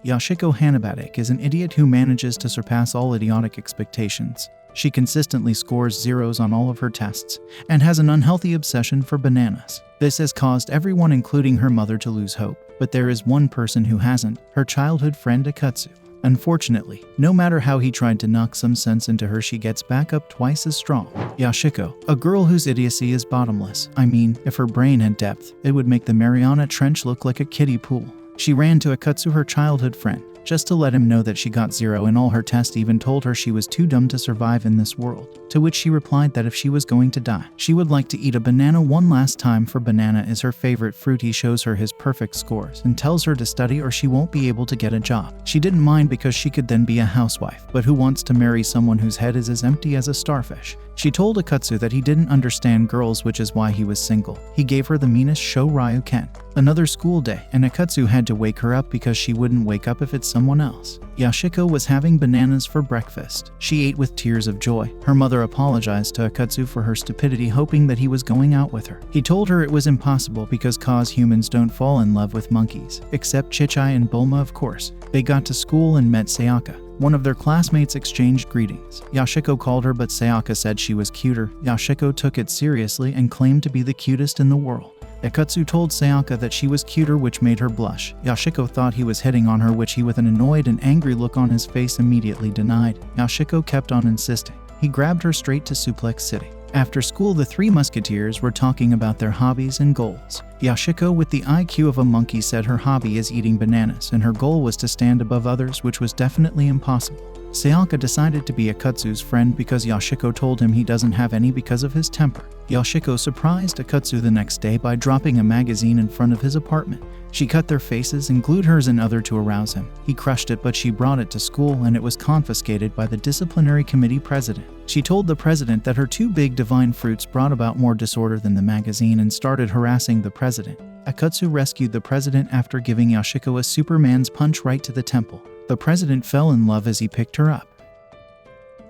Yoshiko Hanabatic is an idiot who manages to surpass all idiotic expectations. She consistently scores zeros on all of her tests and has an unhealthy obsession for bananas. This has caused everyone, including her mother, to lose hope. But there is one person who hasn't, her childhood friend Akatsu. Unfortunately, no matter how he tried to knock some sense into her, she gets back up twice as strong. Yoshiko, a girl whose idiocy is bottomless. I mean, if her brain had depth, it would make the Mariana Trench look like a kiddie pool. She ran to Akatsu, her childhood friend, just to let him know that she got 0 in all her tests, even told her she was too dumb to survive in this world, to which she replied that if she was going to die, she would like to eat a banana one last time, for banana is her favorite fruit. He shows her his perfect scores and tells her to study or she won't be able to get a job. She didn't mind because she could then be a housewife, but who wants to marry someone whose head is as empty as a starfish? She told Akatsu that he didn't understand girls, which is why he was single. He gave her the meanest show Ryu can. Another school day, and Akatsu had to wake her up because she wouldn't wake up if it's someone else. Yoshiko was having bananas for breakfast. She ate with tears of joy. Her mother apologized to Akatsu for her stupidity, hoping that he was going out with her. He told her it was impossible because humans don't fall in love with monkeys, except Chichai and Bulma, of course. They got to school and met Sayaka. One of their classmates exchanged greetings. Yoshiko called her, but Sayaka said she was cuter. Yoshiko took it seriously and claimed to be the cutest in the world. Akatsu told Sayaka that she was cuter, which made her blush. Yoshiko thought he was hitting on her, which he, with an annoyed and angry look on his face, immediately denied. Yoshiko kept on insisting. He grabbed her straight to Suplex City. After school, the three musketeers were talking about their hobbies and goals. Yoshiko, with the IQ of a monkey, said her hobby is eating bananas and her goal was to stand above others, which was definitely impossible. Sayaka decided to be Akatsu's friend because Yoshiko told him he doesn't have any because of his temper. Yoshiko surprised Akatsu the next day by dropping a magazine in front of his apartment. She cut their faces and glued hers and other to arouse him. He crushed it, but she brought it to school and it was confiscated by the disciplinary committee president. She told the president that her 2 big divine fruits brought about more disorder than the magazine and started harassing the president. Akatsu rescued the president after giving Yoshiko a Superman's punch right to the temple. The president fell in love as he picked her up.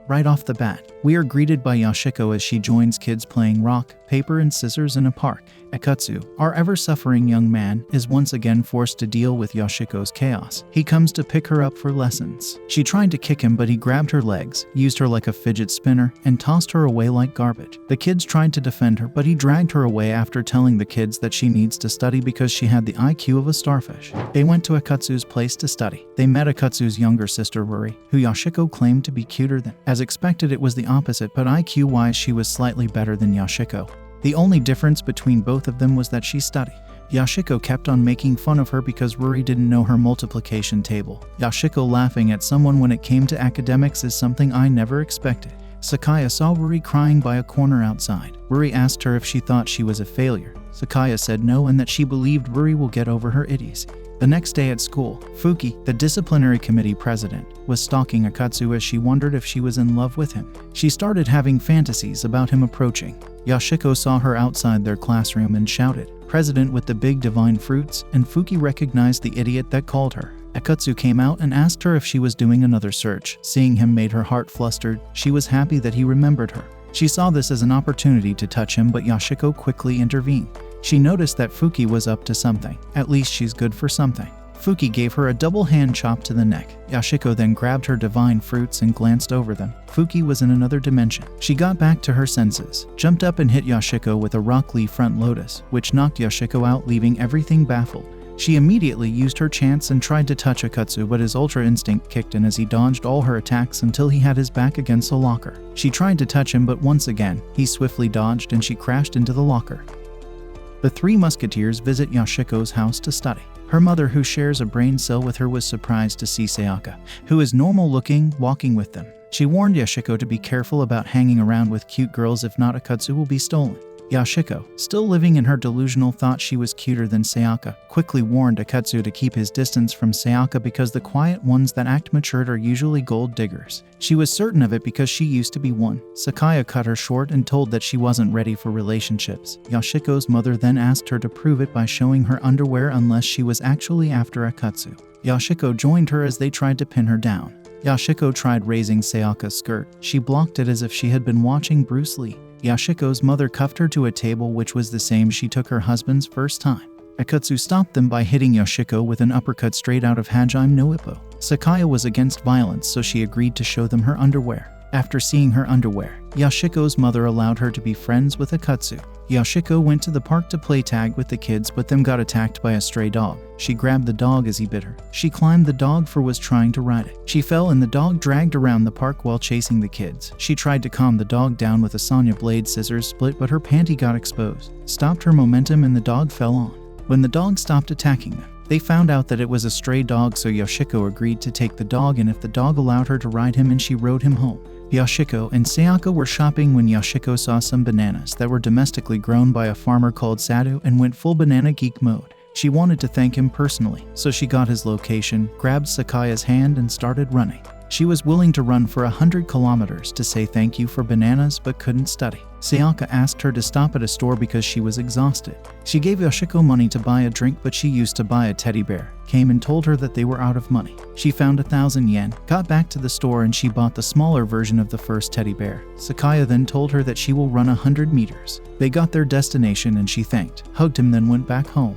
Right off the bat, we are greeted by Yoshiko as she joins kids playing rock, paper, and scissors in a park. Akatsu, our ever-suffering young man, is once again forced to deal with Yoshiko's chaos. He comes to pick her up for lessons. She tried to kick him, but he grabbed her legs, used her like a fidget spinner, and tossed her away like garbage. The kids tried to defend her, but he dragged her away after telling the kids that she needs to study because she had the IQ of a starfish. They went to Akatsu's place to study. They met Akatsu's younger sister Ruri, who Yoshiko claimed to be cuter than. As expected, it was the opposite, but IQ-wise she was slightly better than Yoshiko. The only difference between both of them was that she studied. Yoshiko kept on making fun of her because Ruri didn't know her multiplication table. Yoshiko laughing at someone when it came to academics is something I never expected. Sakaya saw Ruri crying by a corner outside. Ruri asked her if she thought she was a failure. Sakaya said no and that she believed Ruri will get over her idiocy. The next day at school, Fuki, the disciplinary committee president, was stalking Akatsu as she wondered if she was in love with him. She started having fantasies about him approaching. Yoshiko saw her outside their classroom and shouted, "President with the big divine fruits," and Fuki recognized the idiot that called her. Akatsu came out and asked her if she was doing another search. Seeing him made her heart flustered. She was happy that he remembered her. She saw this as an opportunity to touch him, but Yoshiko quickly intervened. She noticed that Fuki was up to something. At least she's good for something. Fuki gave her a double hand chop to the neck. Yoshiko then grabbed her divine fruits and glanced over them. Fuki was in another dimension. She got back to her senses, jumped up and hit Yoshiko with a Rock Lee front lotus, which knocked Yoshiko out, leaving everything baffled. She immediately used her chance and tried to touch Akatsu, but his ultra instinct kicked in as he dodged all her attacks until he had his back against a locker. She tried to touch him, but once again, he swiftly dodged and she crashed into the locker. The three musketeers visit Yoshiko's house to study. Her mother, who shares a brain cell with her, was surprised to see Sayaka, who is normal looking, walking with them. She warned Yoshiko to be careful about hanging around with cute girls, if not Akatsu will be stolen. Yoshiko, still living in her delusional thought she was cuter than Sayaka, quickly warned Akatsu to keep his distance from Sayaka because the quiet ones that act matured are usually gold diggers. She was certain of it because she used to be one. Sakaya cut her short and told that she wasn't ready for relationships. Yoshiko's mother then asked her to prove it by showing her underwear unless she was actually after Akatsu. Yoshiko joined her as they tried to pin her down. Yoshiko tried raising Sayaka's skirt. She blocked it as if she had been watching Bruce Lee. Yoshiko's mother cuffed her to a table, which was the same she took her husband's first time. Akatsu stopped them by hitting Yoshiko with an uppercut straight out of Hajime no Ippo. Sakaya was against violence, so she agreed to show them her underwear. After seeing her underwear, Yoshiko's mother allowed her to be friends with Akatsu. Yoshiko went to the park to play tag with the kids, but then got attacked by a stray dog. She grabbed the dog as he bit her. She climbed the dog for was trying to ride it. She fell and the dog dragged around the park while chasing the kids. She tried to calm the dog down with a Sonya blade scissors split, but her panty got exposed, stopped her momentum, and the dog fell on. When the dog stopped attacking them, they found out that it was a stray dog, so Yoshiko agreed to take the dog and if the dog allowed her to ride him, and she rode him home. Yoshiko and Sayaka were shopping when Yoshiko saw some bananas that were domestically grown by a farmer called Sadu and went full banana geek mode. She wanted to thank him personally, so she got his location, grabbed Sakaya's hand, and started running. She was willing to run for 100 kilometers to say thank you for bananas, but couldn't study. Sayaka asked her to stop at a store because she was exhausted. She gave Yoshiko money to buy a drink, but she used to buy a teddy bear, came and told her that they were out of money. She found 1,000 yen, got back to the store, and she bought the smaller version of the first teddy bear. Sakaya then told her that she will run 100 meters. They got their destination and she thanked, hugged him, then went back home.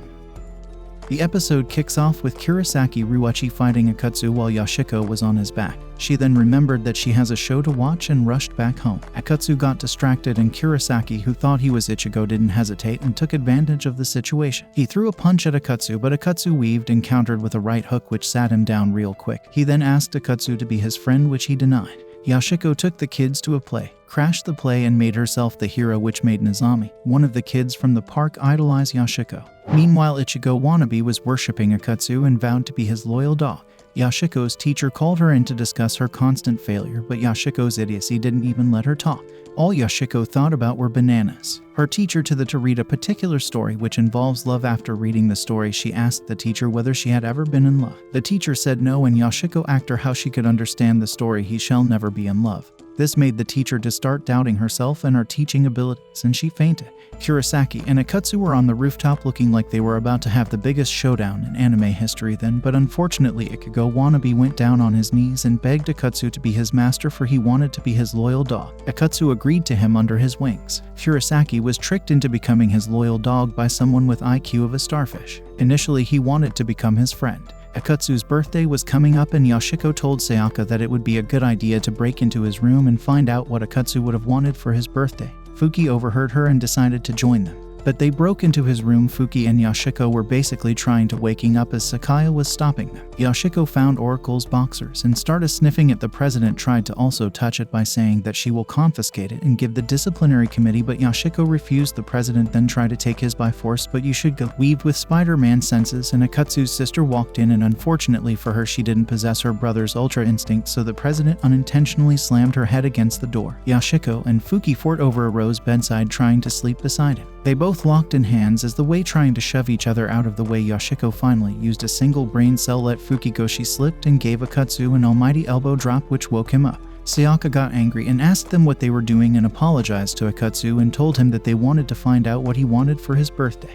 The episode kicks off with Kurosaki Ryuichi fighting Akatsu while Yoshiko was on his back. She then remembered that she has a show to watch and rushed back home. Akatsu got distracted and Kurosaki, who thought he was Ichigo, didn't hesitate and took advantage of the situation. He threw a punch at Akatsu, but Akatsu weaved and countered with a right hook which sat him down real quick. He then asked Akatsu to be his friend, which he denied. Yoshiko took the kids to a play, crashed the play, and made herself the hero, which made Nozomi, one of the kids from the park, idolize Yoshiko. Meanwhile, Ichigo wannabe was worshipping Akatsu and vowed to be his loyal dog. Yoshiko's teacher called her in to discuss her constant failure, but Yoshiko's idiocy didn't even let her talk. All Yoshiko thought about were bananas. Her teacher told her to read a particular story which involves love. After reading the story, she asked the teacher whether she had ever been in love. The teacher said no, and Yoshiko asked her how she could understand the story "He shall never be in love." This made the teacher to start doubting herself and her teaching abilities, and she fainted. Kurosaki and Akatsu were on the rooftop looking like they were about to have the biggest showdown in anime history then, but unfortunately Ichigo wannabe went down on his knees and begged Akatsu to be his master, for he wanted to be his loyal dog. Akatsu agreed to him under his wings. Kurosaki was tricked into becoming his loyal dog by someone with IQ of a starfish. Initially he wanted to become his friend. Akatsu's birthday was coming up and Yoshiko told Sayaka that it would be a good idea to break into his room and find out what Akatsu would have wanted for his birthday. Fuki overheard her and decided to join them. But they broke into his room. Fuki and Yoshiko were basically trying to waking up as Sakaya was stopping them. Yoshiko found Oracle's boxers and started sniffing it. The president tried to also touch it by saying that she will confiscate it and give the disciplinary committee, but Yoshiko refused. The president then tried to take his by force, but you should go. Weaved with Spider-Man senses, and Akatsu's sister walked in, and unfortunately for her, she didn't possess her brother's ultra instinct, so the president unintentionally slammed her head against the door. Yoshiko and Fuki fought over a rose bedside, trying to sleep beside him. They both locked in hands as the way trying to shove each other out of the way. Yoshiko finally used a single brain cell, let Fuki go. She slipped and gave Akatsu an almighty elbow drop which woke him up. Sayaka got angry and asked them what they were doing and apologized to Akatsu and told him that they wanted to find out what he wanted for his birthday.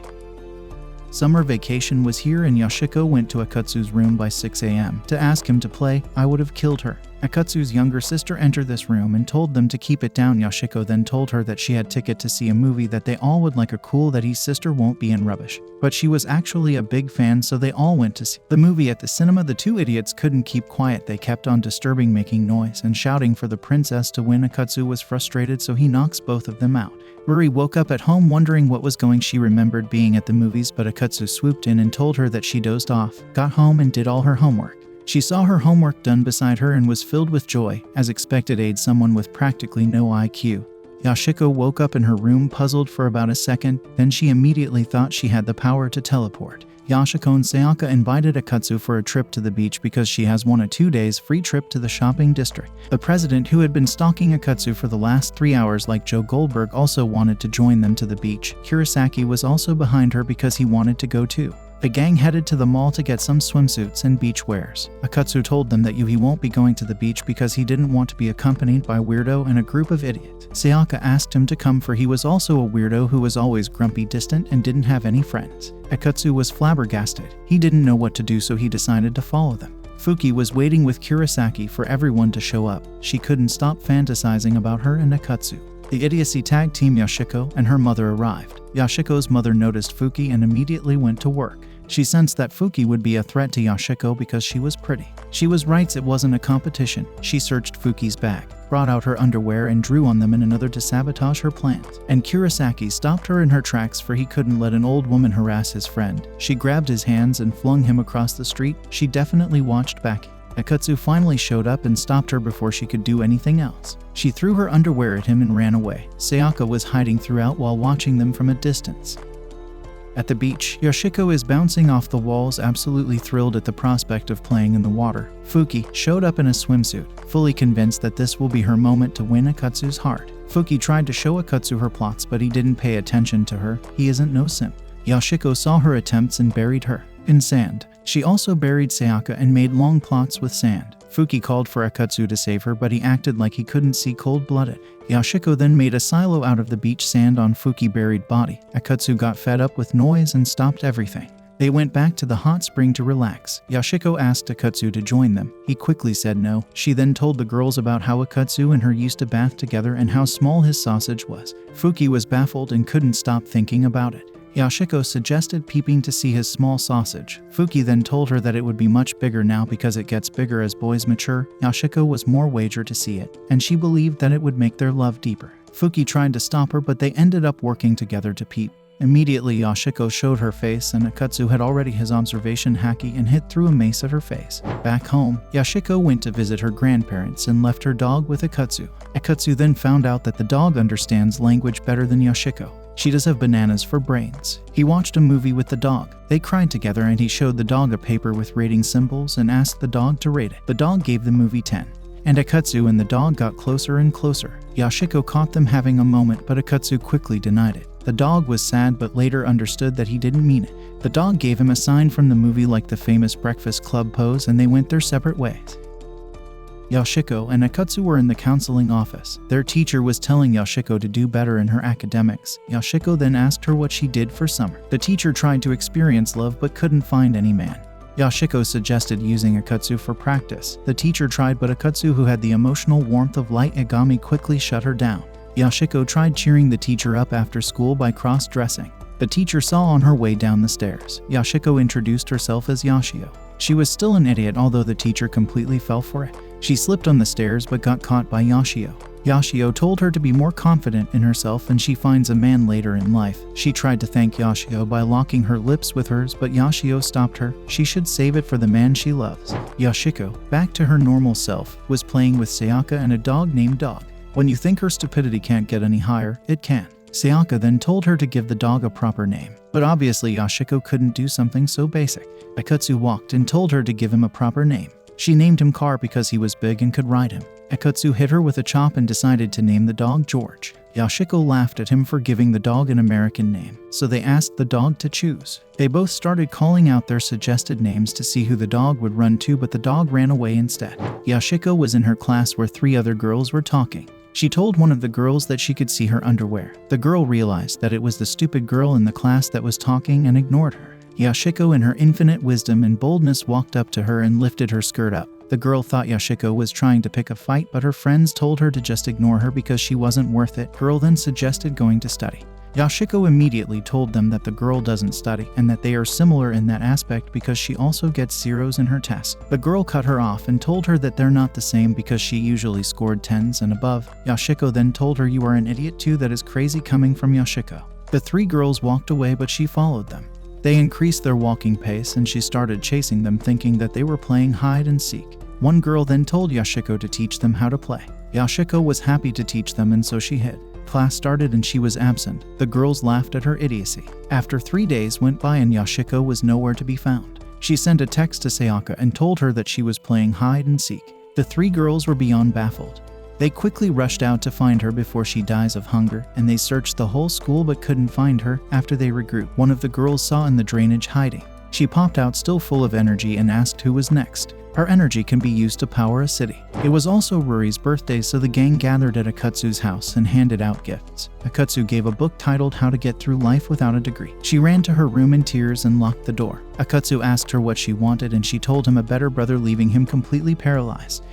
Summer vacation was here and Yoshiko went to Akatsu's room by 6 a.m. to ask him to play I Would Have Killed Her. Akatsu's younger sister entered this room and told them to keep it down. Yoshiko then told her that she had ticket to see a movie that they all would like. A cool that his sister won't be in rubbish. But she was actually a big fan, so they all went to see the movie at the cinema. The two idiots couldn't keep quiet. They kept on disturbing, making noise and shouting for the princess to win. Akatsu was frustrated, so he knocks both of them out. Ruri woke up at home wondering what was going. She remembered being at the movies, but Akatsu swooped in and told her that she dozed off, got home and did all her homework. She saw her homework done beside her and was filled with joy. As expected, aid someone with practically no IQ. Yoshiko woke up in her room puzzled for about a second, then she immediately thought she had the power to teleport. Yoshiko and Sayaka invited Akatsu for a trip to the beach because she has won a 2 days free trip to the shopping district. The president, who had been stalking Akatsu for the last 3 hours like Joe Goldberg, also wanted to join them to the beach. Kurosaki was also behind her because he wanted to go too. The gang headed to the mall to get some swimsuits and beach wears. Akatsu told them that he won't be going to the beach because he didn't want to be accompanied by weirdo and a group of idiots. Sayaka asked him to come, for he was also a weirdo who was always grumpy, distant, and didn't have any friends. Akatsu was flabbergasted. He didn't know what to do, so he decided to follow them. Fuki was waiting with Kurosaki for everyone to show up. She couldn't stop fantasizing about her and Akatsu. The idiocy tag team Yoshiko and her mother arrived. Yoshiko's mother noticed Fuki and immediately went to work. She sensed that Fuki would be a threat to Yoshiko because she was pretty. She was right, it wasn't a competition. She searched Fuki's bag, brought out her underwear and drew on them in another to sabotage her plans. And Kurosaki stopped her in her tracks, for he couldn't let an old woman harass his friend. She grabbed his hands and flung him across the street. She definitely watched back. Akatsu finally showed up and stopped her before she could do anything else. She threw her underwear at him and ran away. Sayaka was hiding throughout while watching them from a distance. At the beach, Yoshiko is bouncing off the walls, absolutely thrilled at the prospect of playing in the water. Fuki showed up in a swimsuit, fully convinced that this will be her moment to win Akatsu's heart. Fuki tried to show Akatsu her plots, but he didn't pay attention to her. He isn't no simp. Yoshiko saw her attempts and buried her in sand. She also buried Sayaka and made long plots with sand. Fuki called for Akatsu to save her, but he acted like he couldn't see cold-blooded. Yoshiko then made a silo out of the beach sand on Fuki's buried body. Akatsu got fed up with noise and stopped everything. They went back to the hot spring to relax. Yoshiko asked Akatsu to join them. He quickly said no. She then told the girls about how Akatsu and her used to bath together and how small his sausage was. Fuki was baffled and couldn't stop thinking about it. Yoshiko suggested Peeping to see his small sausage. Fuki then told her that it would be much bigger now because it gets bigger as boys mature. Yoshiko was more wager to see it, and she believed that it would make their love deeper. Fuki tried to stop her, but they ended up working together to peep. Immediately, Yoshiko showed her face, and Akatsu had already his observation hacky and hit through a mace at her face. Back home, Yoshiko went to visit her grandparents and left her dog with Akatsu. Akatsu then found out that the dog understands language better than Yoshiko. She does have bananas for brains. He watched a movie with the dog. They cried together and he showed the dog a paper with rating symbols and asked the dog to rate it. The dog gave the movie 10. And Akatsu and the dog got closer and closer. Yoshiko caught them having a moment, but Akatsu quickly denied it. The dog was sad but later understood that he didn't mean it. The dog gave him a sign from the movie like the famous Breakfast Club pose, and they went their separate ways. Yoshiko and Akatsu were in the counseling office. Their teacher was telling Yoshiko to do better in her academics. Yoshiko then asked her what she did for summer. The teacher tried to experience love but couldn't find any man. Yoshiko suggested using Akatsu for practice. The teacher tried, but Akatsu, who had the emotional warmth of light Agami, quickly shut her down. Yoshiko tried cheering the teacher up after school by cross-dressing. The teacher saw on her way down the stairs. Yoshiko introduced herself as Yoshio. She was still an idiot, although the teacher completely fell for it. She slipped on the stairs but got caught by Yoshio. Yoshio told her to be more confident in herself and she finds a man later in life. She tried to thank Yoshio by locking her lips with hers, but Yoshio stopped her. She should save it for the man she loves. Yoshiko, back to her normal self, was playing with Sayaka and a dog named Dog. When you think her stupidity can't get any higher, it can. Sayaka then told her to give the dog a proper name. But obviously Yoshiko couldn't do something so basic. Akatsu walked and told her to give him a proper name. She named him Car because he was big and could ride him. Akatsu hit her with a chop and decided to name the dog George. Yoshiko laughed at him for giving the dog an American name, so they asked the dog to choose. They both started calling out their suggested names to see who the dog would run to, but the dog ran away instead. Yoshiko was in her class where 3 other girls were talking. She told one of the girls that she could see her underwear. The girl realized that it was the stupid girl in the class that was talking and ignored her. Yoshiko, in her infinite wisdom and boldness, walked up to her and lifted her skirt up. The girl thought Yoshiko was trying to pick a fight, but her friends told her to just ignore her because she wasn't worth it. Girl then suggested going to study. Yoshiko immediately told them that the girl doesn't study and that they are similar in that aspect because she also gets zeros in her test. The girl cut her off and told her that they're not the same because she usually scored 10s and above. Yoshiko then told her, "You are an idiot too." That is crazy coming from Yoshiko. The 3 girls walked away, but she followed them. They increased their walking pace and she started chasing them, thinking that they were playing hide and seek. One girl then told Yoshiko to teach them how to play. Yoshiko was happy to teach them and so she hid. Class started and she was absent. The girls laughed at her idiocy. After 3 days went by and Yoshiko was nowhere to be found. She sent a text to Sayaka and told her that she was playing hide and seek. The 3 girls were beyond baffled. They quickly rushed out to find her before she dies of hunger, and they searched the whole school but couldn't find her. After they regrouped, one of the girls saw in the drainage hiding. She popped out still full of energy and asked who was next. Her energy can be used to power a city. It was also Ruri's birthday, so the gang gathered at Akatsu's house and handed out gifts. Akatsu gave a book titled How to Get Through Life Without a Degree. She ran to her room in tears and locked the door. Akatsu asked her what she wanted and she told him a better brother, leaving him completely paralyzed.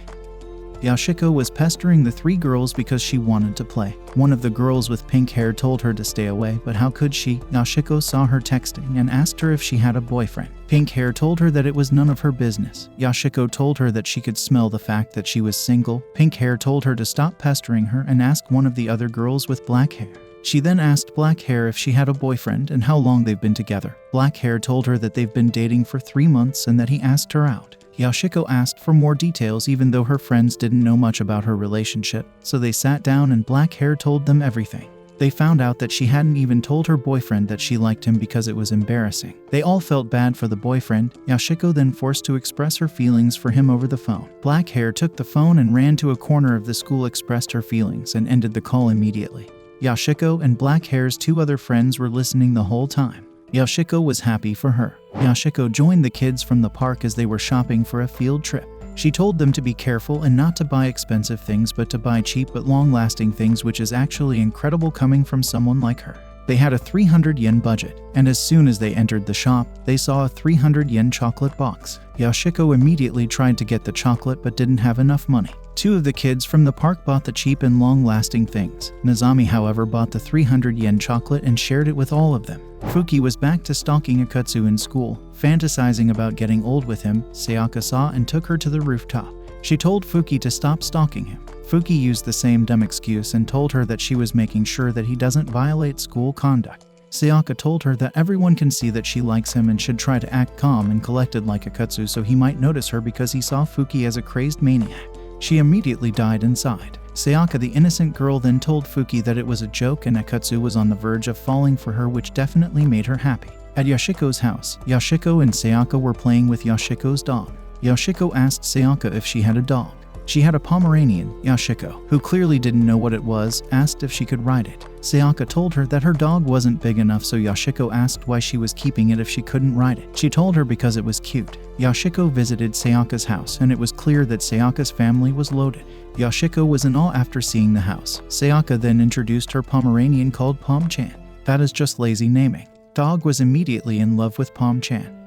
Yashiko was pestering the 3 girls because she wanted to play. One of the girls with pink hair told her to stay away, but how could she? Yashiko saw her texting and asked her if she had a boyfriend. Pink hair told her that it was none of her business. Yashiko told her that she could smell the fact that she was single. Pink hair told her to stop pestering her and ask one of the other girls with black hair. She then asked black hair if she had a boyfriend and how long they've been together. Black hair told her that they've been dating for 3 months and that he asked her out. Yashiko asked for more details even though her friends didn't know much about her relationship, so they sat down and black hair told them everything. They found out that she hadn't even told her boyfriend that she liked him because it was embarrassing. They all felt bad for the boyfriend. Yashiko then forced to express her feelings for him over the phone. Black hair took the phone and ran to a corner of the school, expressed her feelings, and ended the call immediately. Yashiko and black hair's 2 other friends were listening the whole time. Yashiko was happy for her. Yashiko joined the kids from the park as they were shopping for a field trip. She told them to be careful and not to buy expensive things but to buy cheap but long-lasting things, which is actually incredible coming from someone like her. They had a 300 yen budget, and as soon as they entered the shop, they saw a 300 yen chocolate box. Yashiko immediately tried to get the chocolate but didn't have enough money. 2 of the kids from the park bought the cheap and long-lasting things. Nozami, however, bought the 300 yen chocolate and shared it with all of them. Fuki was back to stalking Akatsu in school, fantasizing about getting old with him. Sayaka saw and took her to the rooftop. She told Fuki to stop stalking him. Fuki used the same dumb excuse and told her that she was making sure that he doesn't violate school conduct. Sayaka told her that everyone can see that she likes him and should try to act calm and collected like Akatsu so he might notice her because he saw Fuki as a crazed maniac. She immediately died inside. Sayaka, the innocent girl, then told Fuki that it was a joke and Akatsu was on the verge of falling for her, which definitely made her happy. At Yashiko's house, Yashiko and Sayaka were playing with Yashiko's dog. Yashiko asked Sayaka if she had a dog. She had a Pomeranian. Yashiko, who clearly didn't know what it was, asked if she could ride it. Sayaka told her that her dog wasn't big enough, so Yashiko asked why she was keeping it if she couldn't ride it. She told her because it was cute. Yashiko visited Sayaka's house, and it was clear that Sayaka's family was loaded. Yashiko was in awe after seeing the house. Sayaka then introduced her Pomeranian called Pom-chan. That is just lazy naming. Dog was immediately in love with Pom-chan.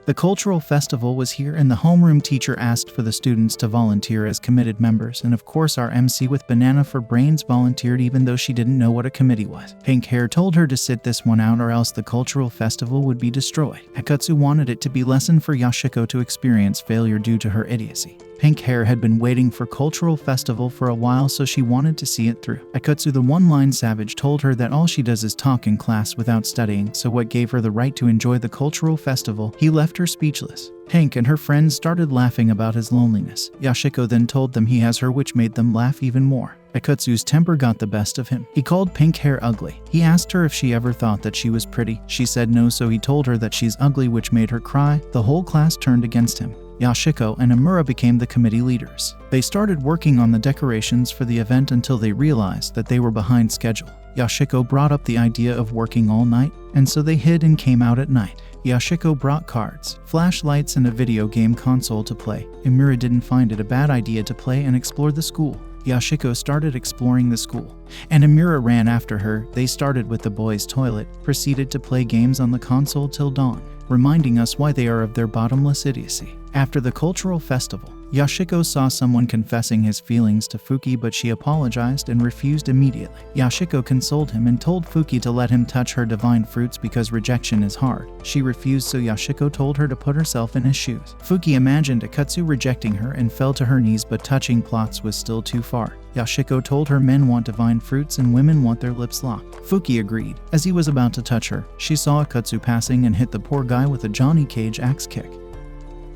The cultural festival was here and the homeroom teacher asked for the students to volunteer as committed members, and of course our MC with Banana for Brains volunteered even though she didn't know what a committee was. Pink hair told her to sit this one out or else the cultural festival would be destroyed. Akatsu wanted it to be lesson for Yashiko to experience failure due to her idiocy. Pink hair had been waiting for cultural festival for a while, so she wanted to see it through. Akatsu, the one-line savage, told her that all she does is talk in class without studying, so what gave her the right to enjoy the cultural festival? He left her speechless. Pink and her friends started laughing about his loneliness. Yashiko then told them he has her, which made them laugh even more. Akatsu's temper got the best of him. He called Pink hair ugly. He asked her if she ever thought that she was pretty. She said no, so he told her that she's ugly, which made her cry. The whole class turned against him. Yashiko and Amura became the committee leaders. They started working on the decorations for the event until they realized that they were behind schedule. Yashiko brought up the idea of working all night, and so they hid and came out at night. Yashiko brought cards, flashlights, and a video game console to play. Amura didn't find it a bad idea to play and explore the school. Yashiko started exploring the school, and Amura ran after her. They started with the boys' toilet, proceeded to play games on the console till dawn, reminding us why they are of their bottomless idiocy. After the cultural festival, Yashiko saw someone confessing his feelings to Fuki, but she apologized and refused immediately. Yashiko consoled him and told Fuki to let him touch her divine fruits because rejection is hard. She refused, so Yashiko told her to put herself in his shoes. Fuki imagined Akatsu rejecting her and fell to her knees, but touching plots was still too far. Yashiko told her men want divine fruits and women want their lips locked. Fuki agreed. As he was about to touch her, she saw Akatsu passing and hit the poor guy with a Johnny Cage axe kick.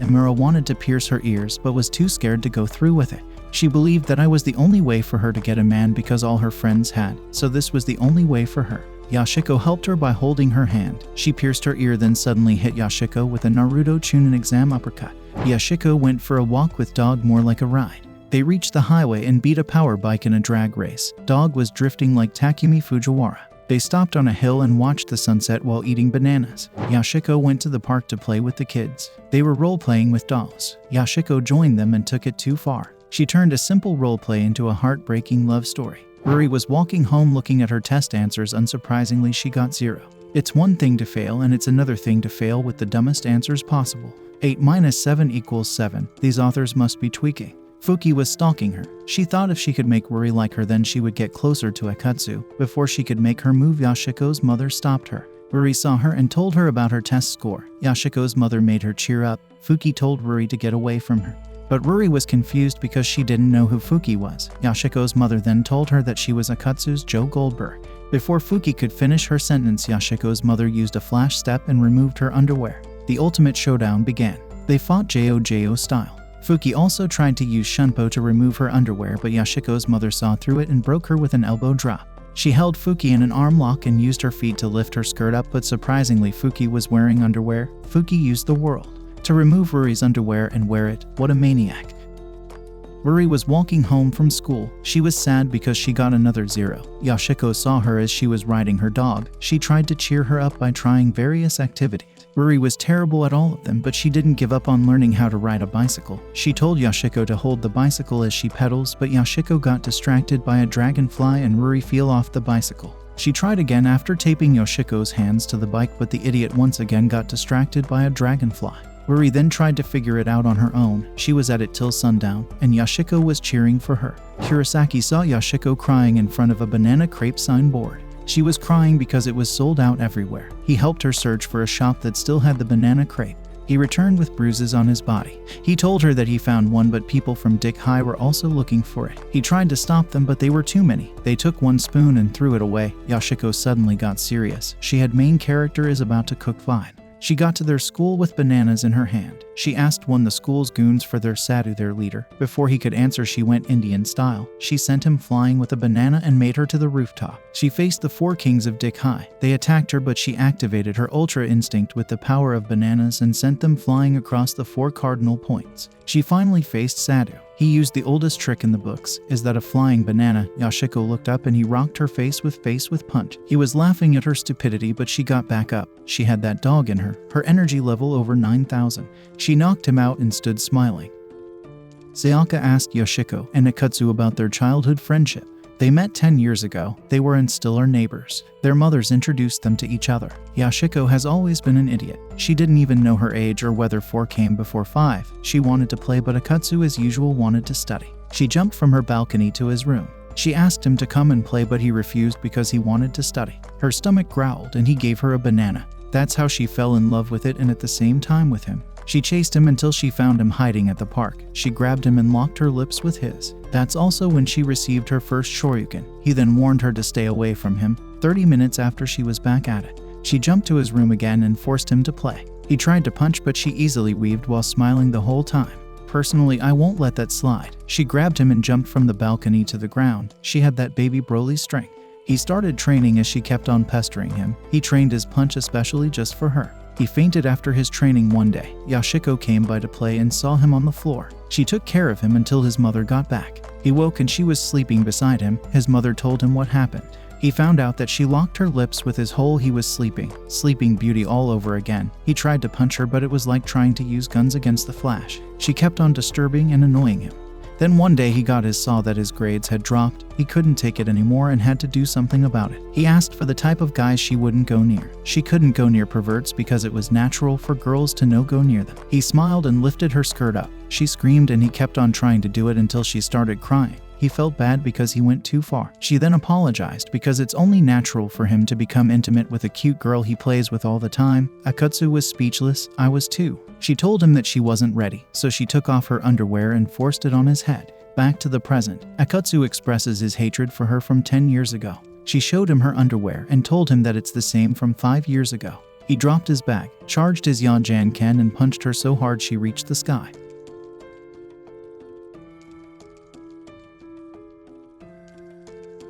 Amura wanted to pierce her ears but was too scared to go through with it. She believed that I was the only way for her to get a man because all her friends had, so this was the only way for her. Yashiko helped her by holding her hand. She pierced her ear, then suddenly hit Yashiko with a Naruto Chunin exam uppercut. Yashiko went for a walk with Dog, more like a ride. They reached the highway and beat a power bike in a drag race. Dog was drifting like Takumi Fujiwara. They stopped on a hill and watched the sunset while eating bananas. Yashiko went to the park to play with the kids. They were role-playing with dolls. Yashiko joined them and took it too far. She turned a simple role-play into a heartbreaking love story. Ruri was walking home looking at her test answers. Unsurprisingly, she got 0. It's one thing to fail, and it's another thing to fail with the dumbest answers possible. 8 minus 7 equals 7. These authors must be tweaking. Fuki was stalking her. She thought if she could make Ruri like her, then she would get closer to Akatsu. Before she could make her move, Yashiko's mother stopped her. Ruri saw her and told her about her test score. Yashiko's mother made her cheer up. Fuki told Ruri to get away from her. But Ruri was confused because she didn't know who Fuki was. Yashiko's mother then told her that she was Akatsu's Joe Goldberg. Before Fuki could finish her sentence, Yashiko's mother used a flash step and removed her underwear. The ultimate showdown began. They fought JoJo style. Fuki also tried to use Shunpo to remove her underwear, but Yashiko's mother saw through it and broke her with an elbow drop. She held Fuki in an arm lock and used her feet to lift her skirt up, but surprisingly Fuki was wearing underwear. Fuki used the world to remove Ruri's underwear and wear it. What a maniac. Ruri was walking home from school. She was sad because she got another 0. Yashiko saw her as she was riding her dog. She tried to cheer her up by trying various activities. Ruri was terrible at all of them, but she didn't give up on learning how to ride a bicycle. She told Yashiko to hold the bicycle as she pedals, but Yashiko got distracted by a dragonfly and Ruri fell off the bicycle. She tried again after taping Yashiko's hands to the bike, but the idiot once again got distracted by a dragonfly. Ruri then tried to figure it out on her own. She was at it till sundown, and Yashiko was cheering for her. Kurosaki saw Yashiko crying in front of a banana crepe signboard. She was crying because it was sold out everywhere. He helped her search for a shop that still had the banana crepe. He returned with bruises on his body. He told her that he found one, but people from Dick High were also looking for it. He tried to stop them, but they were too many. They took one spoon and threw it away. Yashiko suddenly got serious. She had main character is about to cook fine. She got to their school with bananas in her hand. She asked one of the school's goons for their Sadhu, their leader. Before he could answer, she went Indian style. She sent him flying with a banana and made her to the rooftop. She faced the 4 kings of Dick High. They attacked her, but she activated her ultra instinct with the power of bananas and sent them flying across the 4 cardinal points. She finally faced Sadhu. He used the oldest trick in the books, is that a flying banana. Yashiko looked up and he rocked her face with punch. He was laughing at her stupidity, but she got back up. She had that dog in her. Her energy level over 9,000. She knocked him out and stood smiling. Sayaka asked Yashiko and Akatsu about their childhood friendship. They met 10 years ago. They were and still are neighbors. Their mothers introduced them to each other. Yashiko has always been an idiot. She didn't even know her age or whether 4 came before 5. She wanted to play, but Akatsu as usual wanted to study. She jumped from her balcony to his room. She asked him to come and play, but he refused because he wanted to study. Her stomach growled and he gave her a banana. That's how she fell in love with it and at the same time with him. She chased him until she found him hiding at the park. She grabbed him and locked her lips with his. That's also when she received her first shoryuken. He then warned her to stay away from him. 30 minutes after she was back at it, she jumped to his room again and forced him to play. He tried to punch, but she easily weaved while smiling the whole time. Personally, I won't let that slide. She grabbed him and jumped from the balcony to the ground. She had that baby Broly strength. He started training as she kept on pestering him. He trained his punch especially just for her. He fainted after his training one day. Yashiko came by to play and saw him on the floor. She took care of him until his mother got back. He woke and she was sleeping beside him. His mother told him what happened. He found out that she locked her lips with his hole. He was sleeping. Sleeping Beauty all over again. He tried to punch her, but it was like trying to use guns against the Flash. She kept on disturbing and annoying him. Then one day he saw that his grades had dropped. He couldn't take it anymore and had to do something about it. He asked for the type of guys she wouldn't go near. She couldn't go near perverts because it was natural for girls to no go near them. He smiled and lifted her skirt up. She screamed and he kept on trying to do it until she started crying. He felt bad because he went too far. She then apologized because it's only natural for him to become intimate with a cute girl he plays with all the time. Akatsu was speechless. I was too. She told him that she wasn't ready, so she took off her underwear and forced it on his head. Back to the present. Akatsu expresses his hatred for her from 10 years ago. She showed him her underwear and told him that it's the same from 5 years ago. He dropped his bag, charged his Yajan Ken and punched her so hard she reached the sky.